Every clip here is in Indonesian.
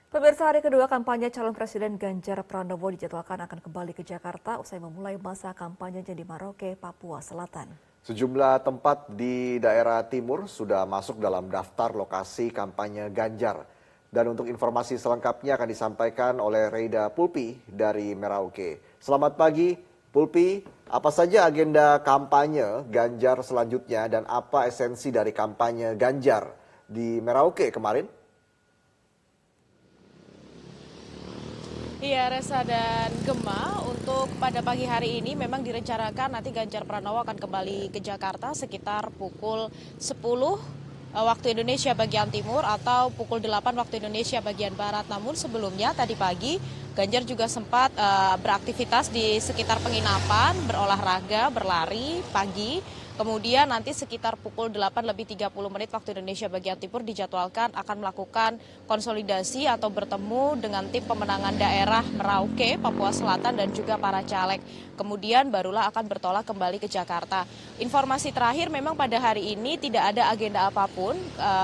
Pemirsa, hari kedua kampanye calon Presiden Ganjar Pranowo dijadwalkan akan kembali ke Jakarta usai memulai masa kampanyenya di Merauke, Papua Selatan. Sejumlah tempat di daerah timur sudah masuk dalam daftar lokasi kampanye Ganjar. Dan untuk informasi selengkapnya akan disampaikan oleh Reida Pulpi dari Merauke. Selamat pagi, Pulpi. Apa saja agenda kampanye Ganjar selanjutnya dan apa esensi dari kampanye Ganjar di Merauke kemarin? Iya, Resa dan Gemma, untuk pada pagi hari ini memang direncanakan nanti Ganjar Pranowo akan kembali ke Jakarta sekitar pukul 10 waktu Indonesia bagian timur atau pukul 8 waktu Indonesia bagian barat. Namun sebelumnya tadi pagi Ganjar juga sempat beraktivitas di sekitar penginapan, berolahraga, berlari pagi. Kemudian nanti sekitar pukul 8:30 waktu Indonesia bagian timur dijadwalkan akan melakukan konsolidasi atau bertemu dengan tim pemenangan daerah Merauke, Papua Selatan dan juga para caleg. Kemudian barulah akan bertolak kembali ke Jakarta. Informasi terakhir memang pada hari ini tidak ada agenda apapun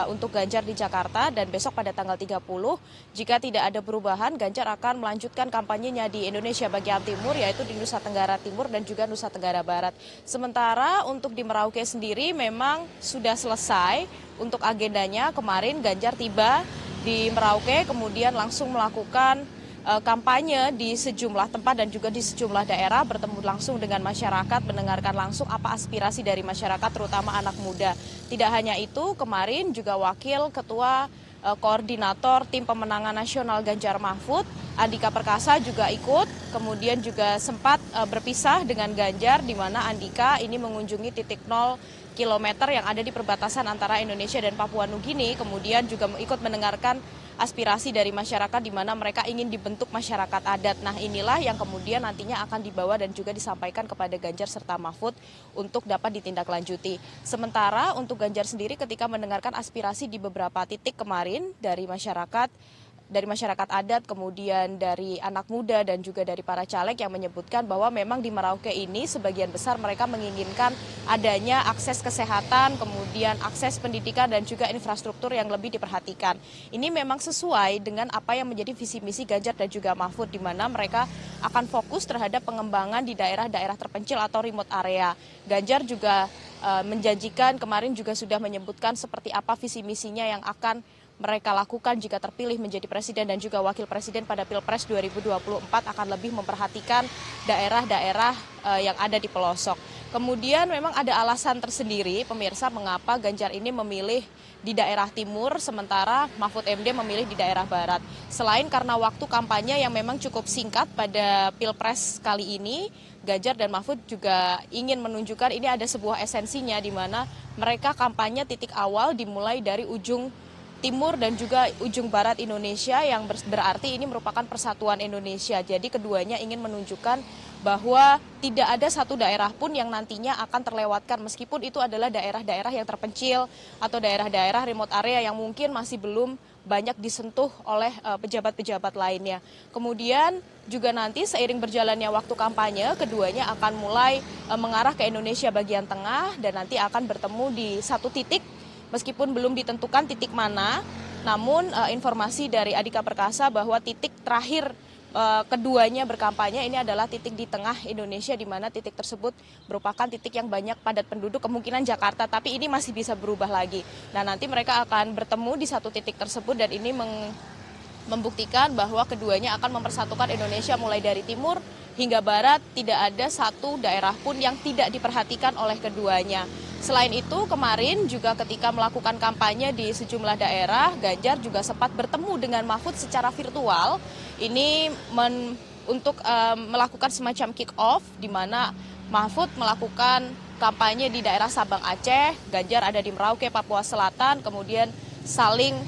untuk Ganjar di Jakarta dan besok pada tanggal 30 jika tidak ada perubahan Ganjar akan melanjutkan kampanyenya di Indonesia bagian timur yaitu di Nusa Tenggara Timur dan juga Nusa Tenggara Barat. Sementara untuk di Merauke sendiri memang sudah selesai untuk agendanya. Kemarin Ganjar tiba di Merauke kemudian langsung melakukan kampanye di sejumlah tempat dan juga di sejumlah daerah, bertemu langsung dengan masyarakat, mendengarkan langsung apa aspirasi dari masyarakat terutama anak muda. Tidak hanya itu, kemarin juga Wakil Ketua Koordinator Tim Pemenangan Nasional Ganjar Mahfud, Andika Perkasa juga ikut, kemudian juga sempat berpisah dengan Ganjar di mana Andika ini mengunjungi titik 0 kilometer yang ada di perbatasan antara Indonesia dan Papua Nugini, kemudian juga ikut mendengarkan aspirasi dari masyarakat di mana mereka ingin dibentuk masyarakat adat. Nah, inilah yang kemudian nantinya akan dibawa dan juga disampaikan kepada Ganjar serta Mahfud untuk dapat ditindaklanjuti. Sementara untuk Ganjar sendiri ketika mendengarkan aspirasi di beberapa titik kemarin dari masyarakat adat, kemudian dari anak muda dan juga dari para caleg yang menyebutkan bahwa memang di Merauke ini sebagian besar mereka menginginkan adanya akses kesehatan, kemudian akses pendidikan dan juga infrastruktur yang lebih diperhatikan. Ini memang sesuai dengan apa yang menjadi visi misi Ganjar dan juga Mahfud di mana mereka akan fokus terhadap pengembangan di daerah-daerah terpencil atau remote area. Ganjar juga menjanjikan kemarin juga sudah menyebutkan seperti apa visi misinya yang akan mereka lakukan jika terpilih menjadi presiden dan juga wakil presiden pada Pilpres 2024 akan lebih memperhatikan daerah-daerah yang ada di pelosok. Kemudian memang ada alasan tersendiri pemirsa mengapa Ganjar ini memilih di daerah timur sementara Mahfud MD memilih di daerah barat. Selain karena waktu kampanye yang memang cukup singkat pada Pilpres kali ini, Ganjar dan Mahfud juga ingin menunjukkan ini ada sebuah esensinya di mana mereka kampanye titik awal dimulai dari ujung timur dan juga ujung barat Indonesia yang berarti ini merupakan persatuan Indonesia. Jadi keduanya ingin menunjukkan bahwa tidak ada satu daerah pun yang nantinya akan terlewatkan meskipun itu adalah daerah-daerah yang terpencil atau daerah-daerah remote area yang mungkin masih belum banyak disentuh oleh pejabat-pejabat lainnya. Kemudian juga nanti seiring berjalannya waktu kampanye, keduanya akan mulai mengarah ke Indonesia bagian tengah dan nanti akan bertemu di satu titik. Meskipun belum ditentukan titik mana, namun informasi dari Andika Perkasa bahwa titik terakhir keduanya berkampanye ini adalah titik di tengah Indonesia di mana titik tersebut merupakan titik yang banyak padat penduduk kemungkinan Jakarta, tapi ini masih bisa berubah lagi. Nah, nanti mereka akan bertemu di satu titik tersebut dan ini membuktikan bahwa keduanya akan mempersatukan Indonesia mulai dari timur hingga barat, tidak ada satu daerah pun yang tidak diperhatikan oleh keduanya. Selain itu, kemarin juga ketika melakukan kampanye di sejumlah daerah, Ganjar juga sempat bertemu dengan Mahfud secara virtual. Ini untuk melakukan semacam kick-off, di mana Mahfud melakukan kampanye di daerah Sabang Aceh, Ganjar ada di Merauke, Papua Selatan, kemudian saling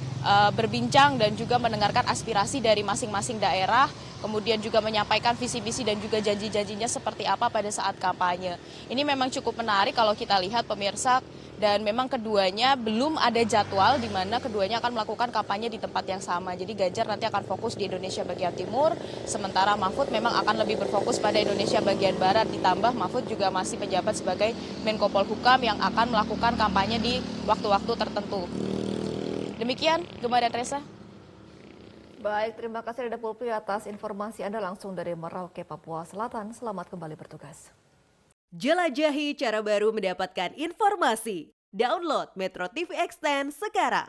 berbincang dan juga mendengarkan aspirasi dari masing-masing daerah, kemudian juga menyampaikan visi misi dan juga janji-janjinya seperti apa pada saat kampanye. Ini memang cukup menarik kalau kita lihat pemirsa, dan memang keduanya belum ada jadwal di mana keduanya akan melakukan kampanye di tempat yang sama. Jadi Ganjar nanti akan fokus di Indonesia bagian timur, sementara Mahfud memang akan lebih berfokus pada Indonesia bagian barat, ditambah Mahfud juga masih menjabat sebagai Menko Polhukam yang akan melakukan kampanye di waktu-waktu tertentu. Demikian, Gemma dan Reza. Baik, terima kasih Rida Pulpi atas informasi Anda langsung dari Merauke, Papua Selatan. Selamat kembali bertugas. Jelajahi cara baru mendapatkan informasi. Download Metro TV Extend sekarang.